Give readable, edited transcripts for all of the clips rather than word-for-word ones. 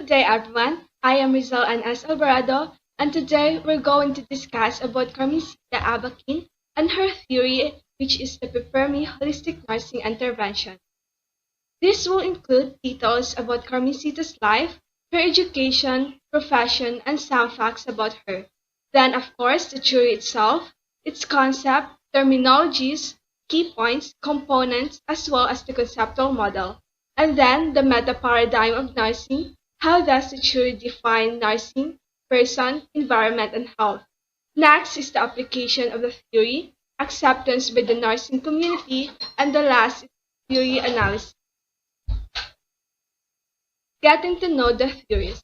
Good day, everyone. I am Rizal Anas Alvarado, and today we're going to discuss about Carmencita Abaquin and her theory, which is the PPERMI Holistic Nursing Intervention. This will include details about Carmencita's life, her education, profession, and some facts about her. Then, of course, the theory itself, its concept, terminologies, key points, components, as well as the conceptual model. And then the meta paradigm of nursing. How does the theory define nursing, person, environment, and health? Next is the application of the theory, acceptance by the nursing community, and the last is theory analysis. Getting to know the theories.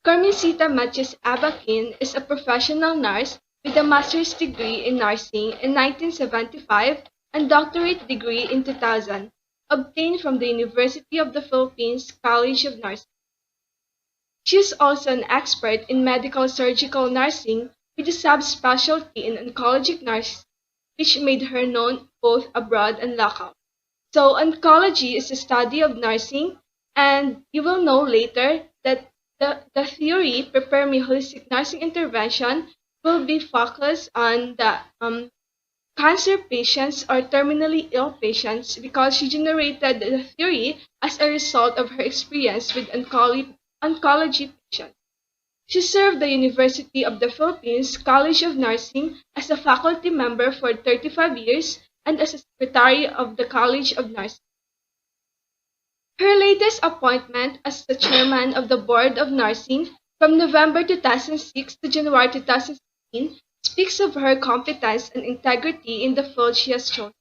Carmencita Matthews Abaquin is a professional nurse with a master's degree in nursing in 1975 and doctorate degree in 2000, obtained from the University of the Philippines College of Nursing. She is also an expert in medical surgical nursing with a subspecialty in oncologic nursing, which made her known both abroad and local. So oncology is the study of nursing, and you will know later that the theory Prepare Me Holistic Nursing Intervention will be focused on the cancer patients or terminally ill patients because she generated the theory as a result of her experience with oncology patients. She served the University of the Philippines College of Nursing as a faculty member for 35 years and as a secretary of the College of Nursing. Her latest appointment as the chairman of the Board of Nursing from November 2006 to January 2016 speaks of her competence and integrity in the field she has chosen.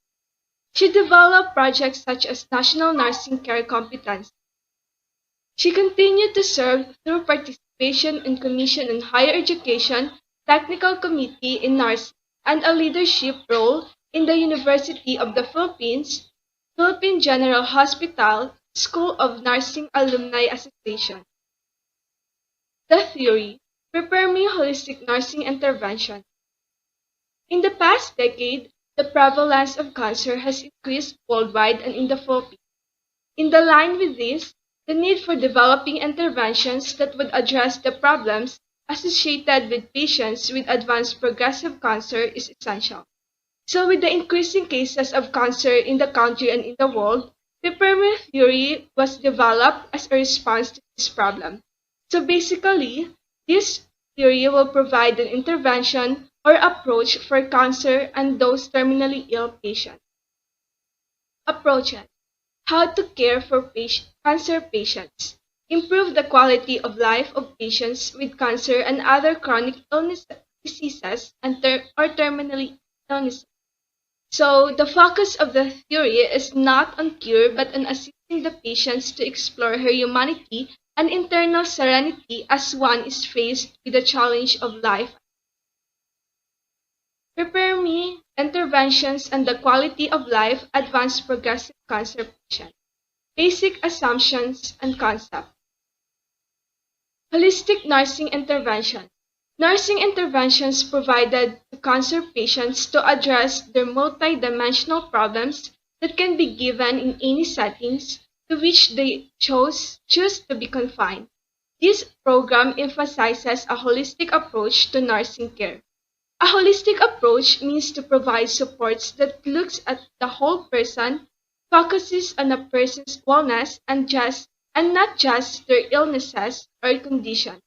She developed projects such as National Nursing Care Competence. She continued to serve through participation in Commission on Higher Education Technical Committee in Nursing and a leadership role in the University of the Philippines, Philippine General Hospital, School of Nursing Alumni Association. The theory, Prepare Me Holistic Nursing Intervention. In the past decade, the prevalence of cancer has increased worldwide and in the Philippines. In the line with this, the need for developing interventions that would address the problems associated with patients with advanced progressive cancer is essential. So with the increasing cases of cancer in the country and in the world, Peppermint theory was developed as a response to this problem. So basically, this theory will provide an intervention or approach for cancer and those terminally ill patients. Approaches. How to care for cancer patients. Improve the quality of life of patients with cancer and other chronic diseases or terminally illnesses. So the focus of the theory is not on cure but on assisting the patients to explore her humanity and internal serenity as one is faced with the challenge of life. Prepare Me, Interventions and the Quality of Life Advanced Progressive Cancer Patient. Basic Assumptions and Concept. Holistic Nursing Intervention. Nursing interventions provided to cancer patients to address their multidimensional problems that can be given in any settings to which they choose to be confined. This program emphasizes a holistic approach to nursing care. A holistic approach means to provide supports that looks at the whole person, focuses on a person's wellness and not just their illnesses or conditions.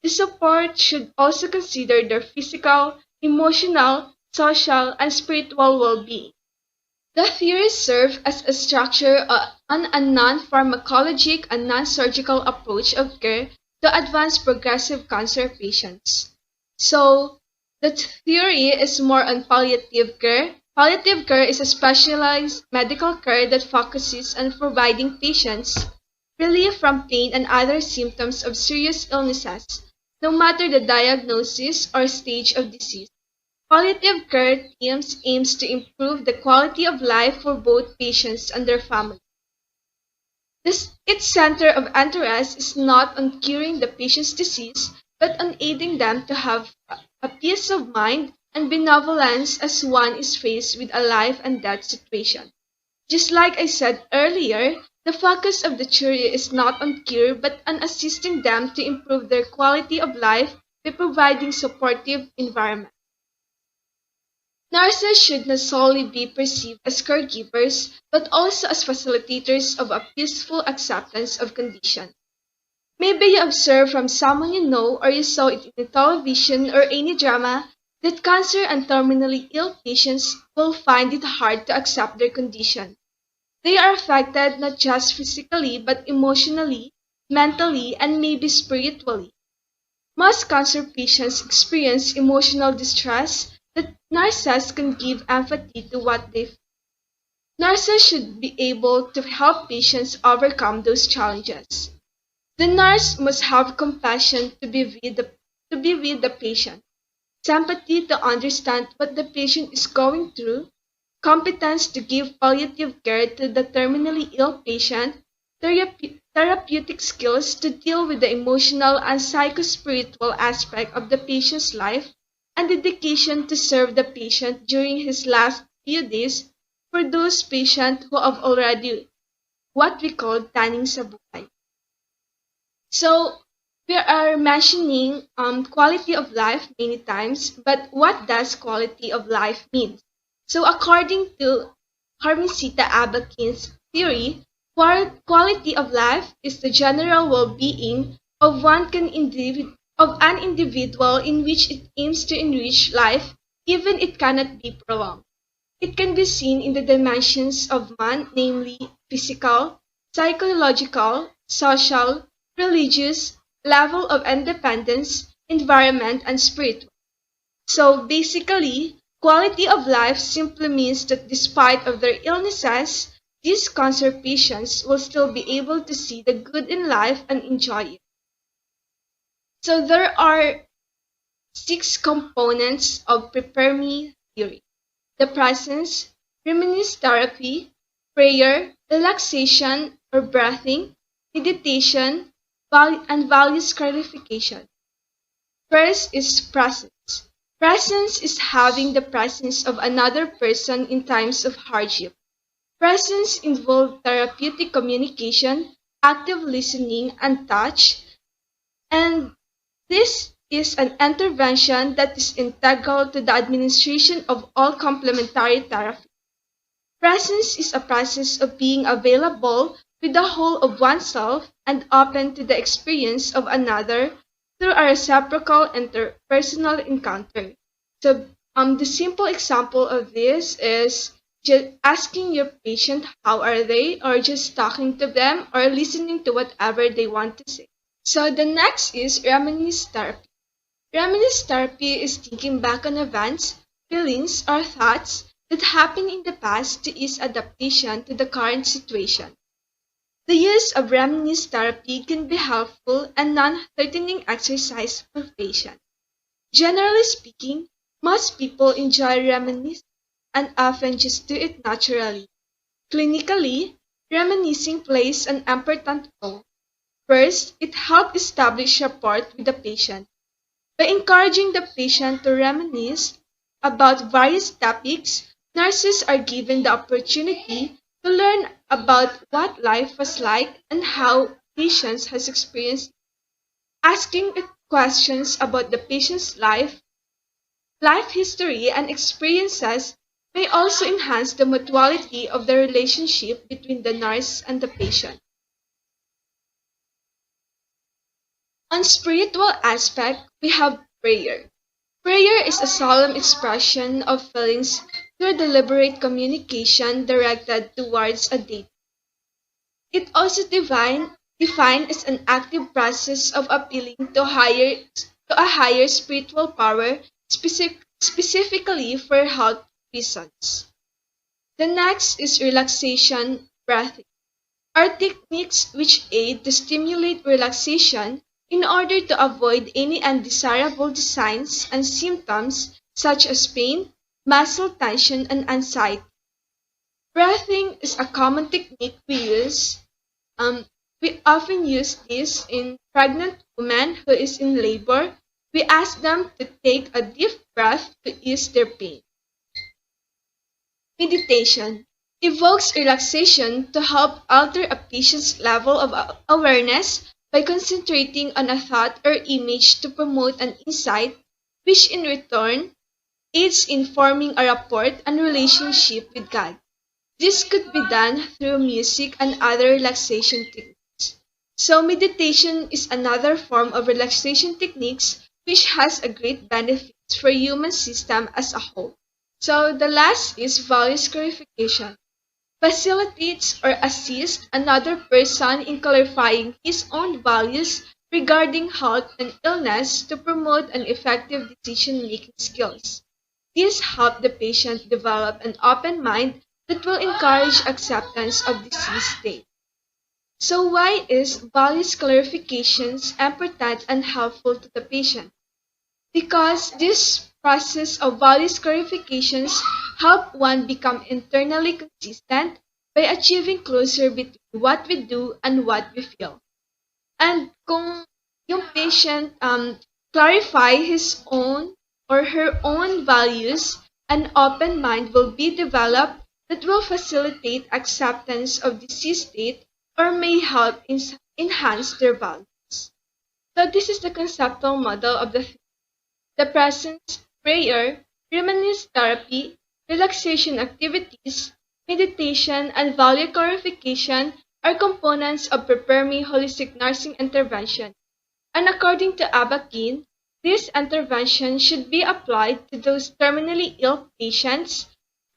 The support should also consider their physical, emotional, social, and spiritual well-being. The theories serve as a structure on a non-pharmacologic and non-surgical approach of care to advanced progressive cancer patients. So, the theory is more on palliative care. Palliative care is a specialized medical care that focuses on providing patients relief from pain and other symptoms of serious illnesses, no matter the diagnosis or stage of disease. Palliative care aims to improve the quality of life for both patients and their families. Its center of interest is not on curing the patient's disease, but on aiding them to have a peace of mind and benevolence as one is faced with a life and death situation. Just like I said earlier, The focus of the theory is not on cure but on assisting them to improve their quality of life by providing supportive environment. Nurses should not solely be perceived as caregivers but also as facilitators of a peaceful acceptance of condition. Maybe you observe from someone you know or you saw it in television or any drama that cancer and terminally ill patients will find it hard to accept their condition. They are affected not just physically but emotionally, mentally, and maybe spiritually. Most cancer patients experience emotional distress that nurses can give empathy to what they feel. Nurses should be able to help patients overcome those challenges. The nurse must have compassion to be with the patient, sympathy to understand what the patient is going through, competence to give palliative care to the terminally ill patient, therapeutic skills to deal with the emotional and psychospiritual aspect of the patient's life, and dedication to serve the patient during his last few days for those patients who have already what we call taning sa buhay. So we are mentioning quality of life many times, but what does quality of life mean? So according to Carmencita Abakin's theory, quality of life is the general well-being of of an individual in which it aims to enrich life, even it cannot be prolonged. It can be seen in the dimensions of man, namely physical, psychological, social, religious, level of independence, environment, and spiritual. So basically, quality of life simply means that despite of their illnesses, these cancer patients will still be able to see the good in life and enjoy it. So there are six components of Prepare Me theory: the presence, reminiscence therapy, prayer, relaxation or breathing, meditation, and values clarification. First is presence. Presence is having the presence of another person in times of hardship. Presence involves therapeutic communication, active listening, and touch, and this is an intervention that is integral to the administration of all complementary therapy. Presence is a process of being available with the whole of oneself and open to the experience of another through a reciprocal interpersonal encounter. So, the simple example of this is just asking your patient how are they, or just talking to them, or listening to whatever they want to say. So the next is reminiscence therapy. Reminiscence therapy is thinking back on events, feelings, or thoughts that happened in the past to ease adaptation to the current situation. The use of reminiscence therapy can be helpful and non-threatening exercise for patients. Generally speaking, most people enjoy reminiscing and often just do it naturally. Clinically, reminiscing plays an important role. First, it helps establish rapport with the patient. By encouraging the patient to reminisce about various topics, nurses are given the opportunity to learn about what life was like and how patients has experienced. Asking it questions about the patient's life history, and experiences may also enhance the mutuality of the relationship between the nurse and the patient. On spiritual aspect, we have prayer. Prayer is a solemn expression of feelings through deliberate communication directed towards a deity. It also defined as an active process of appealing to a higher spiritual power, specifically for health reasons. The next is relaxation breathing, are techniques which aid to stimulate relaxation in order to avoid any undesirable signs and symptoms such as pain, muscle tension, and anxiety. Breathing is a common technique we use. We often use this in pregnant women who is in labor. We ask them to take a deep breath to ease their pain. Meditation. evokes relaxation to help alter a patient's level of awareness by concentrating on a thought or image to promote an insight, which in return aids in forming a rapport and relationship with God. This could be done through music and other relaxation techniques. So meditation is another form of relaxation techniques which has a great benefits for human system as a whole. So the last is values clarification. Facilitates or assists another person in clarifying his own values regarding health and illness to promote an effective decision-making skills. These help the patient develop an open mind that will encourage acceptance of disease state. So why is values clarifications important and helpful to the patient? Because this process of values clarifications help one become internally consistent by achieving closer between what we do and what we feel. And kung yung patient clarify his own or her own values, an open mind will be developed that will facilitate acceptance of disease state or may help enhance their values. So this is the conceptual model of the presence, prayer, reminiscence therapy, relaxation activities, meditation, and value clarification are components of Prepare Me holistic nursing intervention. And according to Abakin, this intervention should be applied to those terminally ill patients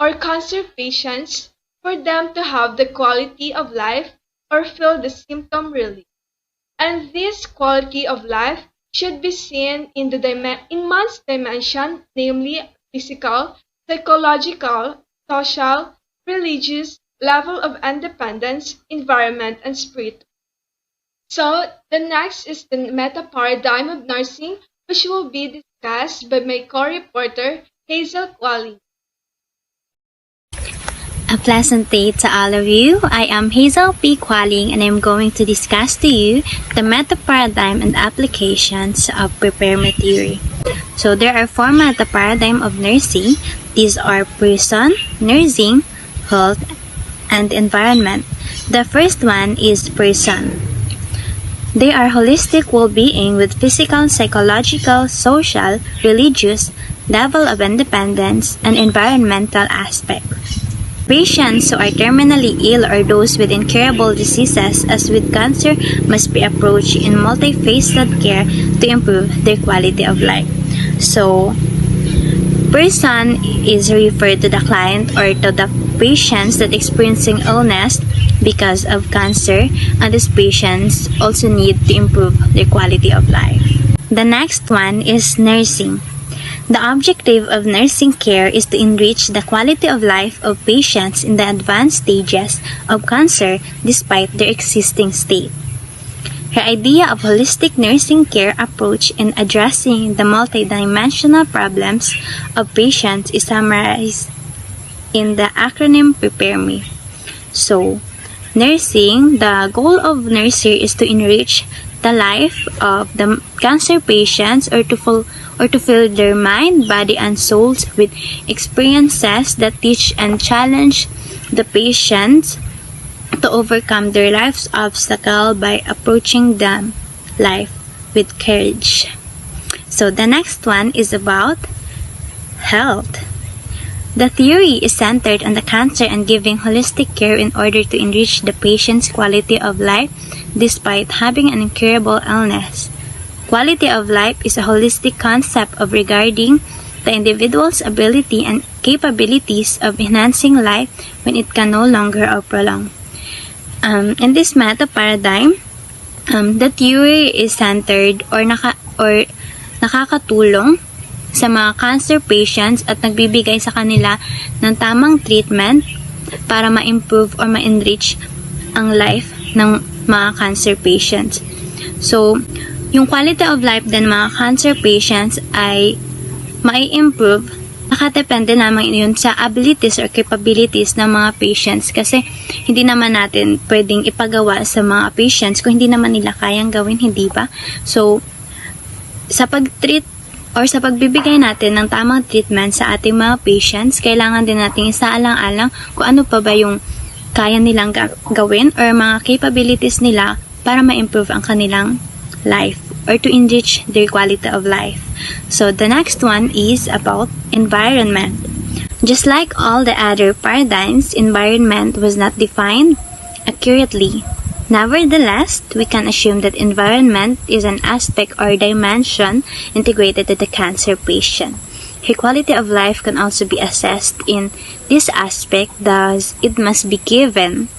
or cancer patients for them to have the quality of life or feel the symptom relief. And this quality of life should be seen in one's dimension, namely physical, psychological, social, religious, level of independence, environment, and spirit. So the next is the meta paradigm of nursing, which will be discussed by my co-reporter Hazel Quali. A pleasant day to all of you. I am Hazel P. Qualing and I'm going to discuss to you the meta-paradigm and applications of Prepare Me theory. So there are four meta-paradigm of nursing. These are person, nursing, health, and environment. The first one is person. They are holistic well-being with physical, psychological, social, religious, level of independence, and environmental aspects. Patients who are terminally ill or those with incurable diseases as with cancer must be approached in multifaceted care to improve their quality of life. So, person is referred to the client or to the patients that experiencing illness because of cancer, and these patients also need to improve their quality of life. The next one is nursing. The objective of nursing care is to enrich the quality of life of patients in the advanced stages of cancer despite their existing state. Her idea of holistic nursing care approach in addressing the multidimensional problems of patients is summarized in the acronym Prepare Me. So, nursing, the goal of nursing is to enrich the life of the cancer patients or to fill their mind, body, and souls with experiences that teach and challenge the patients to overcome their life's obstacle by approaching them life with courage. So the next one is about health. The theory is centered on the cancer and giving holistic care in order to enrich the patient's quality of life despite having an incurable illness. Quality of life is a holistic concept of regarding the individual's ability and capabilities of enhancing life when it can no longer or prolong. In this meta paradigm, the theory is centered or nakakatulong sa mga cancer patients at nagbibigay sa kanila ng tamang treatment para ma-improve or ma-enrich ang life ng mga cancer patients. So, yung quality of life din mga cancer patients ay mai-improve, nakadepende naman yun sa abilities or capabilities ng mga patients kasi hindi naman natin pwedeng ipagawa sa mga patients kung hindi naman nila kayang gawin, hindi ba? So, sa pag-treat or sa pagbibigay natin ng tamang treatment sa ating mga patients, kailangan din natin isaalang-alang kung ano pa ba yung kaya nilang gawin or mga capabilities nila para ma-improve ang kanilang life or to enrich their quality of life. So the next one is about environment. Just like all the other paradigms, environment was not defined accurately. Nevertheless, we can assume that environment is an aspect or dimension integrated to the cancer patient. Her quality of life can also be assessed in this aspect, thus it must be given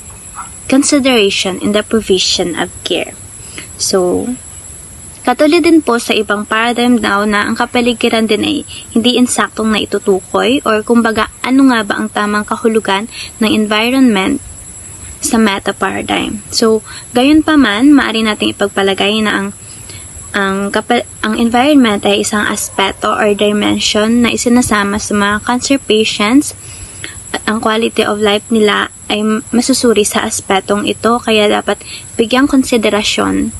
consideration in the provision of care. So, katulad din po sa ibang paradigm daw na ang kapaligiran din ay hindi insaktong na itutukoy or kumbaga ano nga ba ang tamang kahulugan ng environment sa meta-paradigm. So, gayon pa man, maaari nating ipagpalagay na ang environment ay isang aspeto or dimension na isinasama sa mga cancer patients at ang quality of life nila ay masusuri sa aspetong ito kaya dapat bigyang konsiderasyon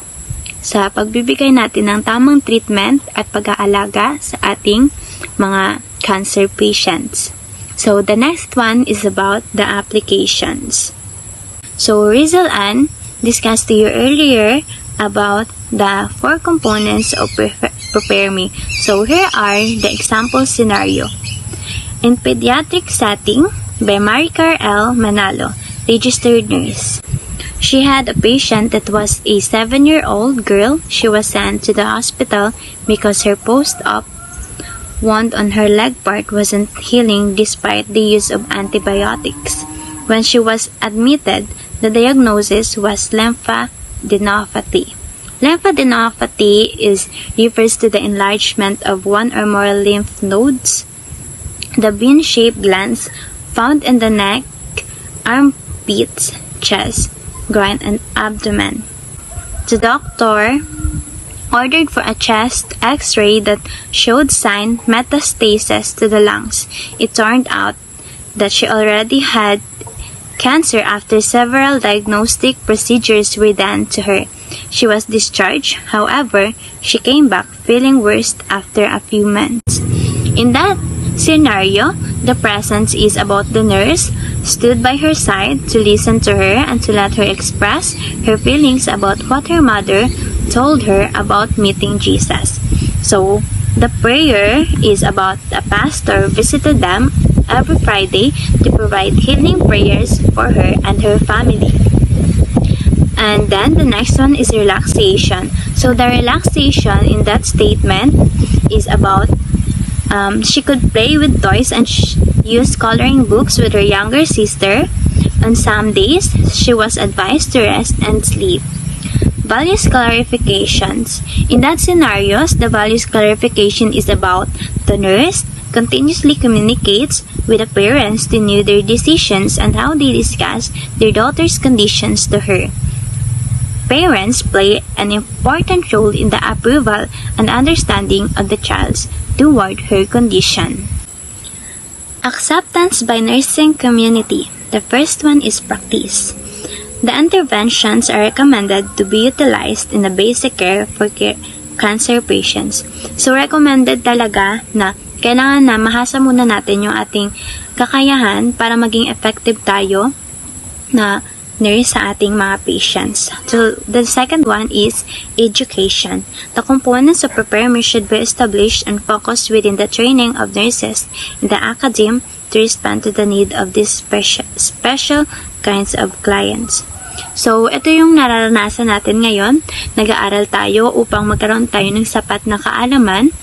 sa pagbibigay natin ng tamang treatment at pag-aalaga sa ating mga cancer patients. So, the next one is about the applications. So, Rizal Ann discussed to you earlier about the 4 components of Prepare Me. So, here are the example scenario. In pediatric setting, by Maricar L. Manalo, registered nurse. She had a patient that was a 7-year-old girl. She was sent to the hospital because her post-op wound on her leg part wasn't healing despite the use of antibiotics. When she was admitted, the diagnosis was lymphadenopathy. Lymphadenopathy refers to the enlargement of one or more lymph nodes, the bean-shaped glands found in the neck, armpits, chest, groin, and abdomen. The doctor ordered for a chest x-ray that showed sign metastasis to the lungs. It turned out that she already had cancer after several diagnostic procedures were done to her. She was discharged. However, she came back feeling worse after a few months. In that scenario, the presence is about the nurse stood by her side to listen to her and to let her express her feelings about what her mother told her about meeting Jesus. So, the prayer is about a pastor visited them every Friday to provide healing prayers for her and her family. And then the next one is relaxation. So the relaxation in that statement is about she could play with toys and use coloring books with her younger sister. On some days, she was advised to rest and sleep. Values clarifications. In that scenarios, the values clarification is about the nurse continuously communicates with the parents to know their decisions and how they discuss their daughter's conditions to her. Parents play an important role in the approval and understanding of the child's toward her condition. Acceptance by nursing community. The first one is practice. The interventions are recommended to be utilized in the basic care for cancer patients. So, recommended talaga na kailangan na mahasa muna natin yung ating kakayahan para maging effective tayo na nurse sa ating mga patients. So, the second one is education. The components of Prepare Me should be established and focused within the training of nurses in the academy to respond to the need of these special kinds of clients. So, ito yung nararanasan natin ngayon. Nag-aaral tayo upang magkaroon tayo ng sapat na kaalaman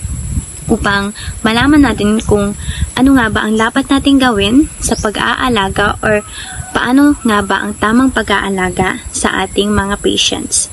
upang malaman natin kung ano nga ba ang dapat nating gawin sa pag-aalaga or paano nga ba ang tamang pag-aalaga sa ating mga patients.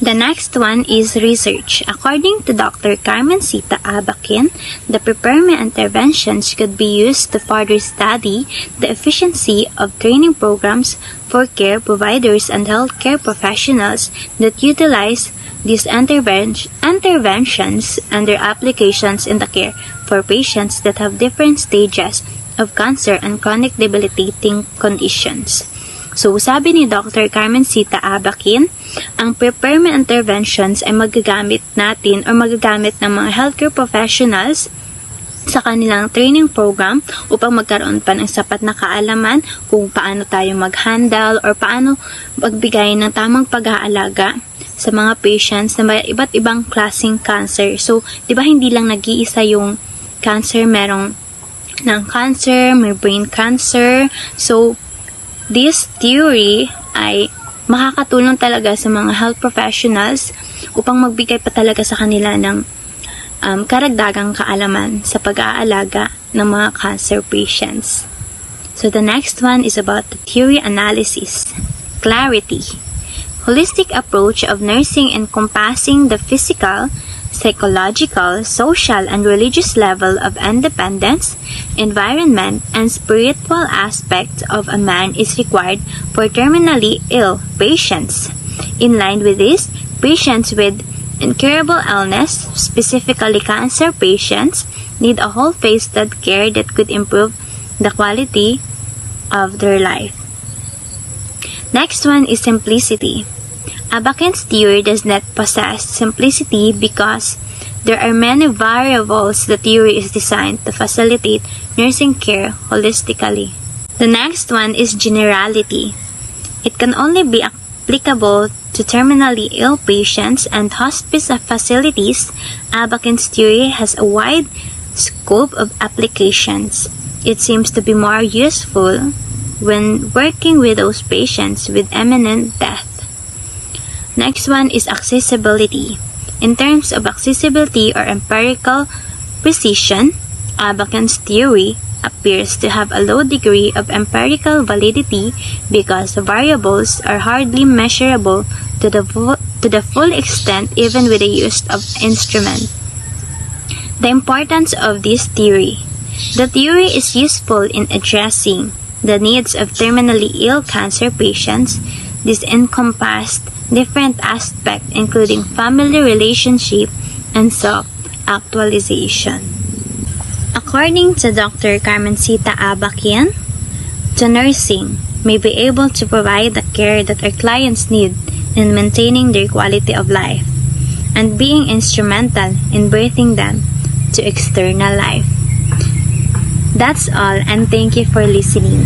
The next one is research. According to Dr. Carmencita Abaquin, the Prepare Me interventions could be used to further study the efficiency of training programs for care providers and healthcare professionals that utilize these interventions and their applications in the care for patients that have different stages of cancer and chronic debilitating conditions. So, sabi ni Dr. Carmencita Abaquin, ang preparedness interventions ay magagamit natin o magagamit ng mga healthcare professionals sa kanilang training program upang magkaroon pa ng sapat na kaalaman kung paano tayo mag-handle or paano magbigay ng tamang pag-aalaga sa mga patients na may iba't ibang klaseng cancer. So, di ba hindi lang nag-iisa yung cancer, merong ng cancer, may brain cancer. So, this theory ay makakatulong talaga sa mga health professionals upang magbigay pa talaga sa kanila ng karagdagang kaalaman sa pag-aalaga ng mga cancer patients. So the next one is about the theory analysis. Clarity. Holistic approach of nursing encompassing the physical, psychological, social, and religious level of independence, environment, and spiritual aspects of a man is required for terminally ill patients. In line with this, patients with incurable illness, specifically cancer patients, need a whole-faceted care that could improve the quality of their life. Next one is simplicity. Abaquin's theory does not possess simplicity because there are many variables the theory is designed to facilitate nursing care holistically. The next one is generality. It can only be applicable to terminally ill patients and hospice facilities. Abaquin's theory has a wide scope of applications. It seems to be more useful when working with those patients with imminent death. Next one is accessibility. In terms of accessibility or empirical precision, Abaquin's theory appears to have a low degree of empirical validity because the variables are hardly measurable to the full extent even with the use of instrument. The importance of this theory. The theory is useful in addressing the needs of terminally ill cancer patients. This encompassed different aspects including family relationship and self-actualization. According to Dr. Carmencita Abaquin, the nursing may be able to provide the care that our clients need in maintaining their quality of life and being instrumental in birthing them to external life. That's all, and thank you for listening.